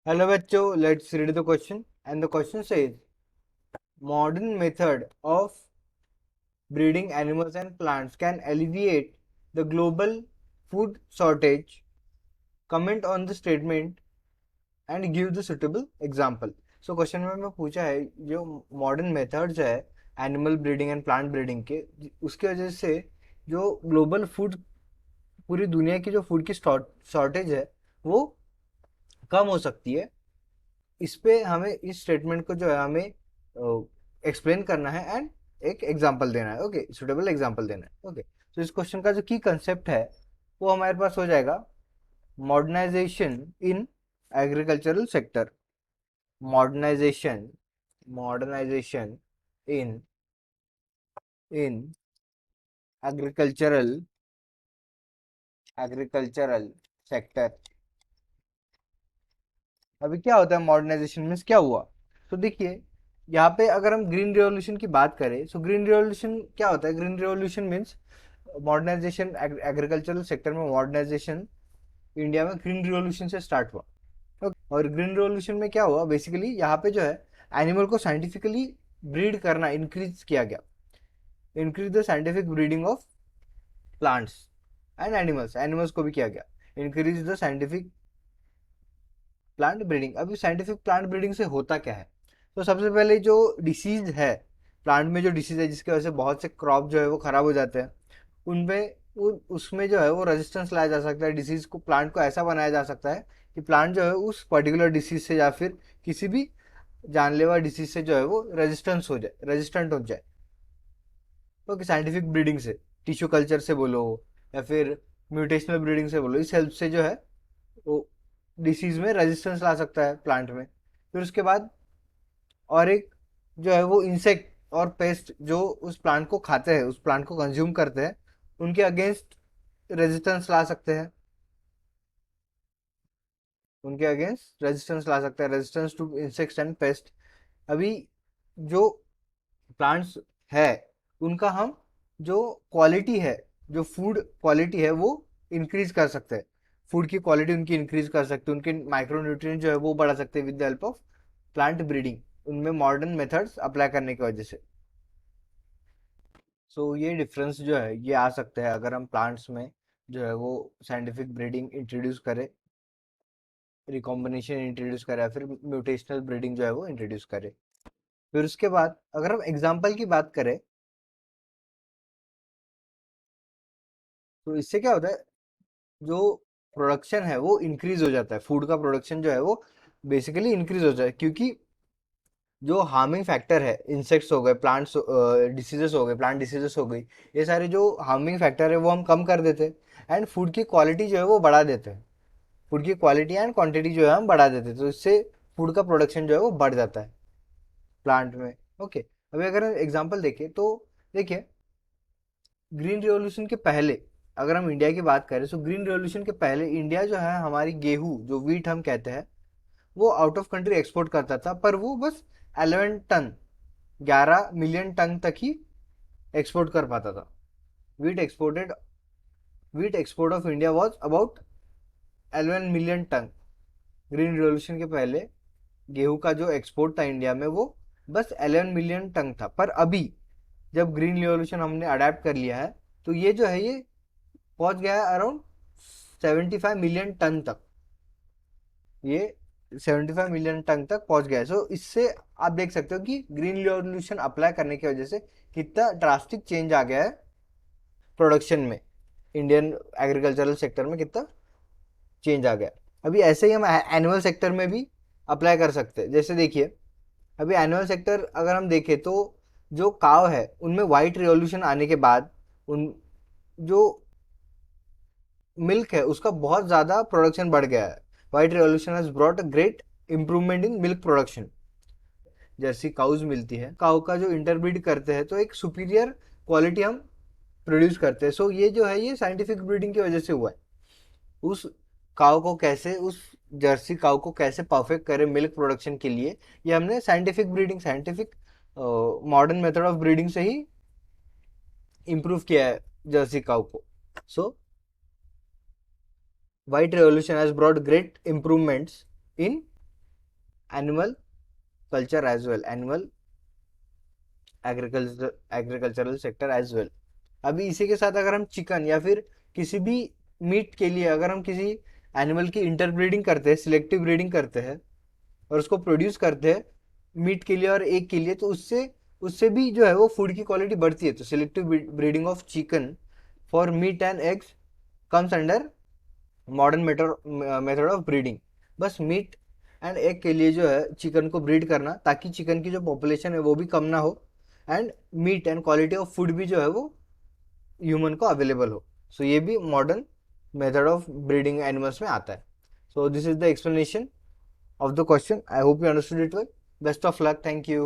Hello bachcho, let's read the question. And the question says, modern method of breeding animals and plants can alleviate the global food shortage. Comment on the statement and give the suitable example. So question में मैं पूछा है जो modern methods है animal breeding and plant breeding के, उसकी वजह से जो ग्लोबल फूड, पूरी दुनिया की जो फूड की शॉर्टेज है वो कम हो सकती है। इस पे हमें इस स्टेटमेंट को जो है हमें एक्सप्लेन करना है एंड एक एग्जांपल देना है। ओके, सुटेबल एग्जांपल देना है। ओके, तो इस क्वेश्चन का जो की कंसेप्ट है वो हमारे पास हो जाएगा modernization in agricultural sector. Modernization modernization in in agricultural agricultural sector. अभी क्या होता है मॉडर्नाइजेशन मीन्स क्या हुआ? तो देखिए, यहाँ पे अगर हम ग्रीन रिवॉल्यूशन की बात करें तो ग्रीन रिवॉल्यूशन क्या होता है? Green revolution means modernization, agricultural sector में मॉडर्नाइजेशन इंडिया में ग्रीन रिवॉल्यूशन से स्टार्ट हुआ। और ग्रीन रिवॉल्यूशन में क्या हुआ बेसिकली, यहाँ पे जो है एनिमल को साइंटिफिकली ब्रीड करना इंक्रीज किया गया। Increase the scientific breeding of plants and animals, animals को भी किया गया। Increase the scientific plant breeding. अभी साइंटिफिक प्लांट ब्रीडिंग से होता क्या है? तो सबसे पहले जो डिसीज है प्लांट में, जो डिसीज है जिसकी वजह से बहुत से क्रॉप जो है वो खराब हो जाते हैं, उनमें उसमें जो है वो रेजिस्टेंस लाया जा सकता है। डिसीज को, प्लांट को ऐसा बनाया जा सकता है कि प्लांट जो है उस पर्टिकुलर डिसीज से या फिर किसी भी जानलेवा डिसीज से जो है वो रेजिस्टेंट हो जाए। तो साइंटिफिक ब्रीडिंग से, टिश्यू कल्चर से बोलो या फिर म्यूटेशनल ब्रीडिंग से बोलो, इस हेल्प से जो है वो डिसीज में रेजिस्टेंस ला सकता है प्लांट में। फिर उसके बाद और एक जो है वो इंसेक्ट और पेस्ट जो उस प्लांट को खाते हैं, उस प्लांट को कंज्यूम करते हैं, उनके अगेंस्ट रेजिस्टेंस ला सकते हैं। उनके अगेंस्ट रेजिस्टेंस ला सकते हैं, resistance to insects and pest. अभी जो प्लांट्स है उनका हम जो क्वालिटी है, जो फूड क्वालिटी है वो इंक्रीज कर सकते हैं। फूड की क्वालिटी उनकी इंक्रीज कर सकते हैं, उनके माइक्रोन्यूट्रिएंट जो है वो बढ़ा सकते हैं with the help of plant breeding, उनमें मॉडर्न मेथड्स अप्लाई करने की वजह से। सो ये डिफरेंस जो है ये आ सकते हैं अगर हम प्लांट्स में जो है वो साइंटिफिक ब्रीडिंग इंट्रोड्यूस करें, रिकॉम्बिनेशन इंट्रोड्यूस करें या फिर म्यूटेशनल ब्रीडिंग जो है वो इंट्रोड्यूस करें। फिर उसके बाद अगर हम एग्जाम्पल की बात करें तो इससे क्या होता है, जो प्रोडक्शन है वो इंक्रीज हो जाता है। फूड का प्रोडक्शन जो है वो बेसिकली इंक्रीज हो जाए, क्योंकि जो हार्मिंग फैक्टर है, इंसेक्ट्स हो गए, प्लांट्स डिसीजेस हो गए, प्लांट डिसीजेस हो गई, ये सारे जो हार्मिंग फैक्टर है वो हम कम कर देते हैं एंड फूड की क्वालिटी जो है वो बढ़ा देते हैं। फूड की क्वालिटी एंड क्वांटिटी जो है हम बढ़ा देते हैं, तो इससे फूड का प्रोडक्शन जो है वो बढ़ जाता है प्लांट में। ओके, अभी अगर एग्जांपल देखें तो देखिए, ग्रीन रिवॉल्यूशन के पहले अगर हम इंडिया की बात करें तो ग्रीन रिवॉल्यूशन के पहले इंडिया जो है हमारी गेहूं, जो वीट हम कहते हैं, वो आउट ऑफ कंट्री एक्सपोर्ट करता था, पर वो बस 11 टन, 11 मिलियन टन तक ही एक्सपोर्ट कर पाता था। Wheat exported wheat export of India was about 11 million ton. Green revolution के पहले गेहूं का जो एक्सपोर्ट था इंडिया में वो बस 11 मिलियन टन था। पर अभी जब ग्रीन रिवॉल्यूशन हमने अडेप्ट कर लिया है तो ये जो है ये पहुंच गया है अराउंड 75 मिलियन टन तक। ये 75 मिलियन टन तक पहुंच गया है। सो इससे आप देख सकते हो कि ग्रीन रिवॉल्यूशन अप्लाई करने की वजह से कितना ड्रास्टिक चेंज आ गया है प्रोडक्शन में, इंडियन एग्रीकल्चरल सेक्टर में कितना चेंज आ गया। अभी ऐसे ही हम एनिमल सेक्टर में भी अप्लाई कर सकते हैं। जैसे देखिए, अभी एनिमल सेक्टर अगर हम देखें तो जो काव है उनमें वाइट रिवॉल्यूशन आने के बाद उन जो मिल्क है उसका बहुत ज़्यादा प्रोडक्शन बढ़ गया है। White revolution has brought a great improvement in milk production. Jersey cows मिलती है, काउ का जो इंटरब्रीड करते हैं तो एक सुपीरियर क्वालिटी हम प्रोड्यूस करते हैं। सो ये जो है ये साइंटिफिक ब्रीडिंग की वजह से हुआ है। उस काउ को कैसे, उस जर्सी काउ को कैसे परफेक्ट करें मिल्क प्रोडक्शन के लिए, ये हमने scientific breeding, scientific modern method of breeding से ही इम्प्रूव किया है जर्सी काउ को। So white revolution has brought great improvements in animal culture as well, animal agricultural sector as well. अभी इसी के साथ अगर हम चिकन या फिर किसी भी मीट के लिए अगर हम किसी एनिमल की इंटरब्रीडिंग करते हैं, सिलेक्टिव ब्रीडिंग करते हैं और उसको प्रोड्यूस करते हैं मीट के लिए और एग के लिए, तो उससे उससे भी जो है वो फूड की क्वालिटी बढ़ती है। तो selective breeding of chicken for meet and eggs comes under modern method of breeding. बस मीट एंड एग के लिए जो है चिकन को ब्रीड करना, ताकि चिकन की जो पॉपुलेशन है वो भी कम ना हो and meat and quality of food भी जो है वो ह्यूमन को अवेलेबल हो। सो ये भी modern method of breeding animals में आता है। So this is the explanation of the question. I hope you understood it well. Best of luck. Thank you.